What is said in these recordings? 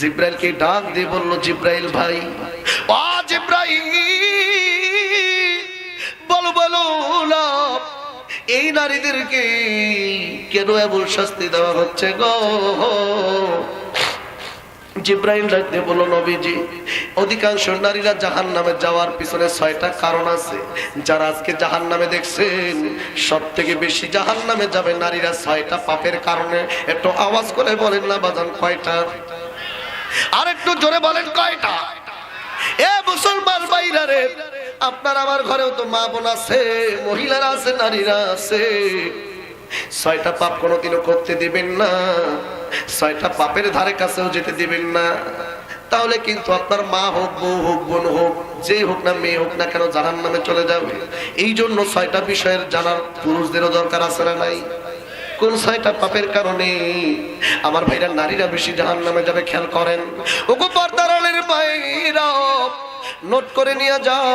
জিব্রাইলকে ডাক দিয়ে বলল, জিব্রাইল ভাই, ও জিব্রাইল, বলো বলো না, এই নারীদেরকে কেন এমন শাস্তি দেওয়া হচ্ছে গো? জিব্রাইল ডাকতে বলল, নবীজি, অধিকাংশ নারীরা জাহান্নামে যাওয়ার পিছনে 6টা কারণ আছে। যারা আজকে জাহান্নামে দেখছেন, সবথেকে বেশি জাহান্নামে যাবে নারীরা 6টা পাপের কারণে। একটু আওয়াজ করে বলেন না বাজান, কয়টা? আর একটু জোরে বলেন, কয়টা? এ মুসলমান ভাইরা রে, আপনার আমার ঘরেও তো মা বোন আছে, মহিলারা আছে, নারীরা আছে। 6টা পাপ কোনোদিনও করতে দিবেন না, 6টা পাপের ধারে কাছেও যেতে দিবেন না। তাহলে কিন্তু আপনার মা হোক, বউ হোক, বোন হোক, যে হোক না, মেয়ে হোক না কেন, জাহান্নামে চলে যাবে। এই জন্য 6টা বিষয়ের জানার পুরুষদেরও দরকার আছে না নাই? কোন 6টা পাপের কারণে আমার ভাইরা নারীরা বেশি জাহান্নামে যাবে খেয়াল করেন। ওগো পর্দার আড়ালের ভাইরা, নোট করে নিয়ে যাও,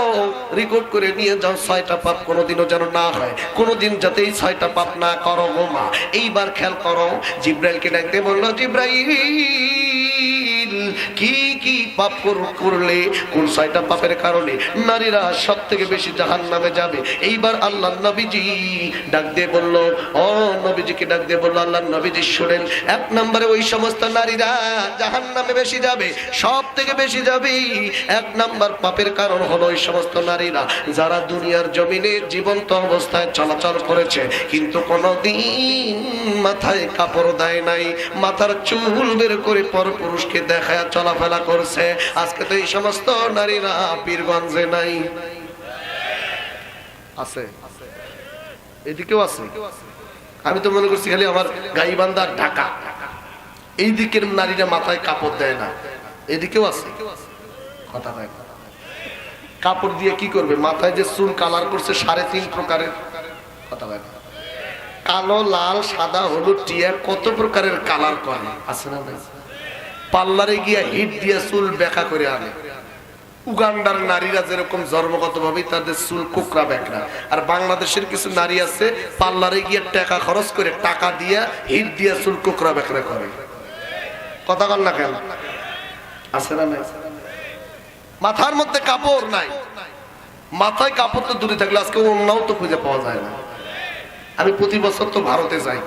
রেকর্ড করে নিয়ে যাও, 6টা পাপ কোনোদিনও যেন না হয়, কোনোদিন যাতে এই 6টা পাপ না করো গো মা। এইবার খেয়াল করো, জিব্রাইলকে ডাকতে বলল, জিব্রাইল, কি কি পাপ করলে, কোন 6টা পাপের কারণে নারীরা সব থেকে বেশি জাহান্নামে যাবে? এইবার আল্লাহর নবীজি ডাক দিয়ে বলল, ও নবীজিকে ডাক দিয়ে বলল, আল্লাহর নবীজি শুনেন, 1 নম্বরে ওই সমস্ত নারীরা জাহান্নামে বেশি যাবে, সব থেকে বেশি যাবে। 1 নম্বর পাপের কারণ হলো ওই সমস্ত নারীরা যারা দুনিয়ার জমিনে জীবন্ত অবস্থায় চলাচল করেছে, কিন্তু কোনোদিন মাথায় কাপড় দেয় নাই, মাথার চুল বের করে পরপুরুষকে দেখায় চলাফেরা করছে। আজকে তো এই সমস্ত নারীরা পীরগঞ্জে নাই, আছে, এদিকেও আছে। আমি তো মনে করছি খালি আমার গাইবান্ধা, ঢাকা, এই দিকের নারীরা মাথায় কাপড় দেয় না, এদিকেও আছে। কথা নাই, কাপড় দিয়ে কি করবে? মাথায় যে চুল কালার করছে 3.5 প্রকারের, কথা নাই, কালো, লাল, সাদা, হলুদ, টিয়া, কত প্রকারের কালার করে, আছে না নাই? পার্লারে গিয়া হিট দিয়া চুল বেঁকা করে আনে। উগান্ডার নারীরা যেরকম জন্মগত ভাবে তাদের চুল কোকড়া বেঁকড়া, আর বাংলাদেশের কিছু নারী আছে পার্লারে গিয়ে টাকা খরচ করে, টাকা দিয়া হিট দিয়া চুল কোকড়া বেঁকড়া করে। কথা বল না কেন? আছে না নাই? মাথার মধ্যে কাপড় নাই, মাথায় কাপড় তো দূরে থাকলে আজকে অন্যও তো খুঁজে পাওয়া যায় না। আমি প্রতি বছর তো ভারতে যাই,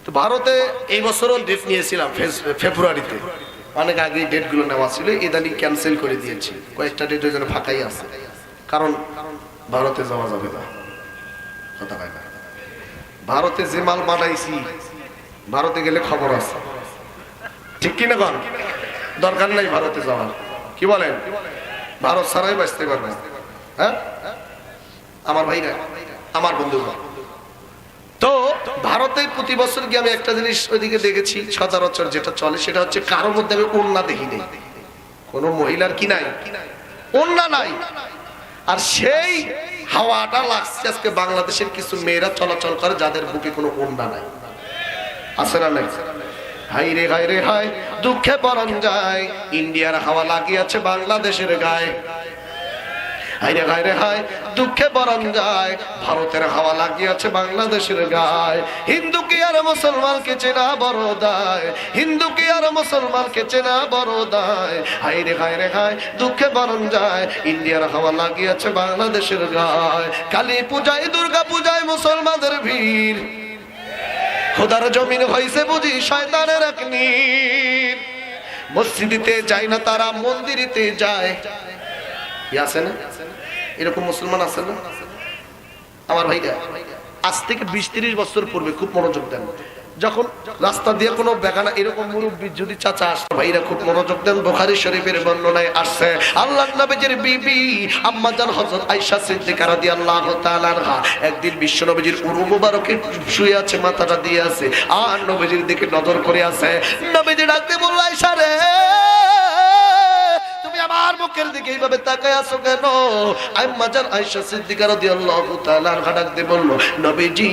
তো ভারতে এই বছরও ডেট নিয়েছিলাম ফেব্রুয়ারিতে, অনেক আগে ডেট গুলো নেওয়া ছিল, ইদানিং ক্যান্সেল করে দিয়েছি, কয়েকটা ডেট ওই জন্য ফাঁকাই আছে, কারণ ভারতে যাওয়া যাবে না। কথা হয় না, ভারতে যে মাল বানাইছি ভারতে গেলে খবর আছে, ঠিক কিনা কন? দরকার নাই ভারতে যাওয়ার, কি বলেন? ভারত ছাড়াই বাঁচতে পারবেন। হ্যাঁ আমার ভাইরা, আমার বন্ধুরা, তো ভারতে প্রতি বছর গিয়ে আমি একটা জিনিস ওইদিকে দেখেছি, সচরাচর যেটা চলে সেটা হচ্ছে কারোর মধ্যে আমি ওড়না দেখি নেই, কোন মহিলার কি নাই, ওড়না নাই। আর সেই হাওয়াটা লাগছে আজকে বাংলাদেশের কিছু মেয়েরা চলাচল করে যাদের বুকে কোনো ওড়না নাই, আছে না নাই? হাই রে হাই রে হাই, দুঃখে পরন যায়, ইন্ডিয়ার হাওয়া লাগিয়েছে বাংলাদেশের গায়ে। হাই রে হাই রে হাই, দুঃখে পরন যায়, ভারতের হাওয়া লাগিয়েছে বাংলাদেশের গায়ে। হিন্দু কি আর মুসলমানকে চেনা বড় দায়, হিন্দু কি আর মুসলমানকে চেনা বড় দায়। হাই রে হাই রে হাই, দুঃখে পরন যায়, ইন্ডিয়ার হাওয়া লাগিয়েছে বাংলাদেশের গায়ে। কালী পূজায়, দুর্গা পূজায় মুসলমানদের ভিড়, খোদার জমিন হইছে বুঝি শয়তানের এক নীর। মসজিদিতে যায় না তারা, মন্দিরিতে যায়, আছে না এরকম মুসলমান? আছে না আমার ভাইরা? আজ থেকে 20-30 বছর পূর্বে খুব মনোযোগ দেন, যখন রাস্তা দিয়ে কোনো বেগানা এরকম মুরব্বি যদি চাচা আসতো, ভাইরা খুব মনোযোগ দেন, বুখারী শরীফের বর্ণনায় আসছে, আল্লাহর নবীর বিবি আম্মা জান হযরত আয়েশা সিদ্দিকা রাদিয়াল্লাহু তাআলা আনহা একদিন বিশ্ব নবীর উরু মুবারকে শুয়ে আছে, মাথাটা দিয়ে আছে, আর নবীর দিকে নজর করে আছে। নবীজি ডাকতে বলল, আয়েশা রে, তুমি আমার মুখে মুখের দিকে এইভাবে তাকায় আছো কেন? আম্মা জান আয়েশা সিদ্দিকা রাদিয়াল্লাহু তাআলা আনহা ডাক দিয়ে বলল, নবীজি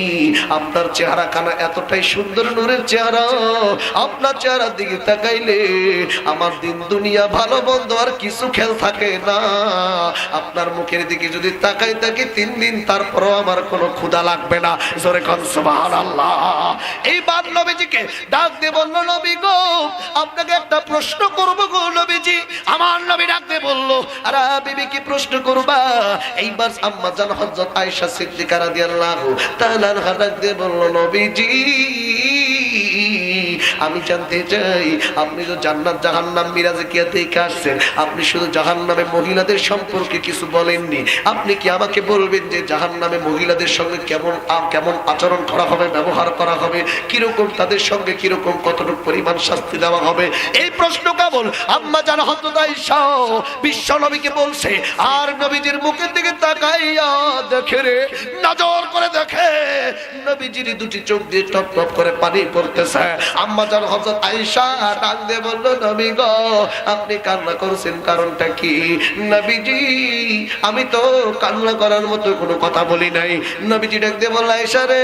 আপনার চেহারা খানা এতটাই সুন্দর নূরের চেহারা, আপনার চেহারার দিকে তাকাইলে আমার দিন দুনিয়া ভালো মন্দ আর কিছু খেয়াল থাকে না। আপনার মুখের দিকে যদি তাকাই থাকি 3 দিন তারপরও আমার কোনো ক্ষুধা লাগবে না। জোরে কোন সুবহানাল্লাহ। এইবার নবীজিকে ডাক দিয়ে বলল, নবী গো আপনাকে একটা প্রশ্ন করব গো নবীজি। আমার নবী ডাক দিয়ে বলল, আরে বিবি কি প্রশ্ন করবা? এইবার আম্মা জান হযরত আয়েশা সিদ্দিকা রাদিয়াল্লাহু তাআলা আনহা ডাক দিয়ে বলল, নবীজি আমি জানতে চাই আপনি তো জান্নাত জাহান্নাম মিরাজে কি দেখে আসছেন, আপনি শুধু জাহান্নামে মহিলাদের সম্পর্কে কিছু বলেননি। আপনি কি আমাকে বলবেন যে জাহান্নামে মহিলাদের সঙ্গে কেমন কেমন আচরণ করা হবে, ব্যবহার করা হবে, কিরকম তাদের সঙ্গে কিরকম কতটুকু পরিমাণ শাস্তি দেওয়া হবে? এই প্রশ্ন কেবল আম্মা জান হযরত আয়েশা বিশ্ব নবীকে বলছে। আর নবীজির মুখের দিকে তাকাইয়া দেখে রে, নজর করে দেখে নবীজির দুটি চোখ দিয়ে টপ টপ করে পানি পড়তেছে। আম্মা জান হযরত আয়েশা ডাক দিয়ে বলল, নবী গো আপনি কান্না করছেন কারণটা কি? নবীজি আমি তো কান্না করার মতো কোনো কথা বলি নাই। নবীজি ডাক দিয়ে বলল, আয়েশা রে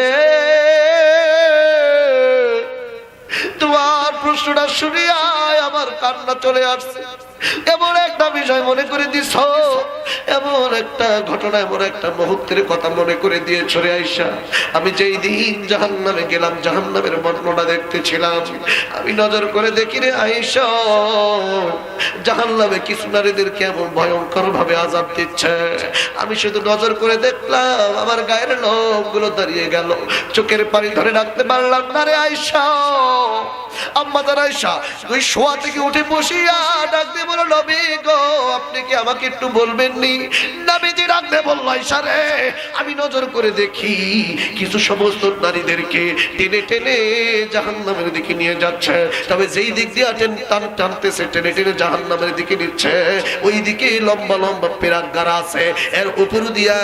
তোমার প্রশ্নটা শুনিয়া আমার কান্না চলে আসছে। এমন একটা বিষয় মনে করে দিছ, এমন একটা ঘটনা, এমন একটা মুহূর্তের কথা মনে করে দিয়েছ রে আয়েশা। আমি যেই দিন জাহান্নামে গেলাম, জাহান্নামের বর্ণনা দেখতেছিলাম, আমি নজর করে দেখি রে আয়েশা জাহান্নামে কিছু নারীদের কেমন ভয়ঙ্কর ভাবে আযাব দিচ্ছে। আমি শুধু নজর করে দেখলাম, আমার গায়ের লোমগুলো দাঁড়িয়ে গেল, চোখের পানি ধরে রাখতে পারলাম না রে আয়েশা। আম্মা জান আয়েশা ওই শোয়া থেকে উঠে বসিয়া ডাক দিয়ে বলল, নবী গো আপনি কি আমাকে একটু বলবেন নি? নবীজি ডাক দিয়ে বলল, আয়েশা রে আমি নজর করে দেখি কিছু সমস্ত নারীদেরকে টেনে টেনে জাহান্নামের দিকে নিয়ে যাচ্ছে, তবে যেই দিক দিয়ে টানতেছে টেনে টেনে জাহান্নামের দিকে নিচ্ছে, ওই দিকে লম্বা লম্বা পেরাক গাড়া আছে, এর উপর দিয়া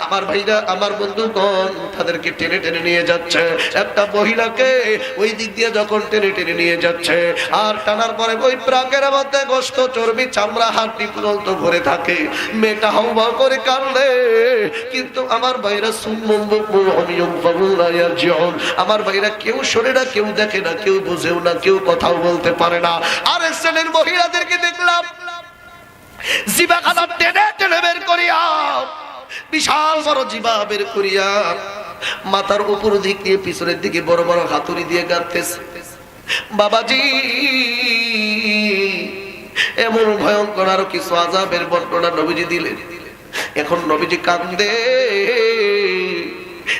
আমার ভাইরা আমার বন্ধুগণ তাদেরকে টেনে টেনে নিয়ে যাচ্ছে। একটা মহিলাকে ওই দিক দিয়ে যখন টেনে টেনে নিয়ে যাচ্ছে, আর টানার পরে ওই প্রাকের মধ্যে গোশত চর্বি চামড়া হাড্ডি পর্যন্ত ভরে থাকে, মেয়েটা হাউমাউ করে কাঁদলে, কিন্তু আমার ভাইরা আমার ভাইরা কেউ শোনে না, কেউ দেখে না, কেউ বুঝেও না, কেউ কথাও বলতে পারে না। আর শ্রেণীর মহিলাদেরকে দেখলাম জিবা খানা টেনে টেনে বের করিয়া, বিশাল বড় জিবা বের করিয়া মাথার উপর দিক দিয়ে পিছনের দিকে বড় বড় হাতুড়ি দিয়ে গাঁথতেছে। বাবাজি এমন ভয়ঙ্কর আরো কিছু আযাবের বর্ণনা নবীজি দিলেন। এখন নবীজি কান্দে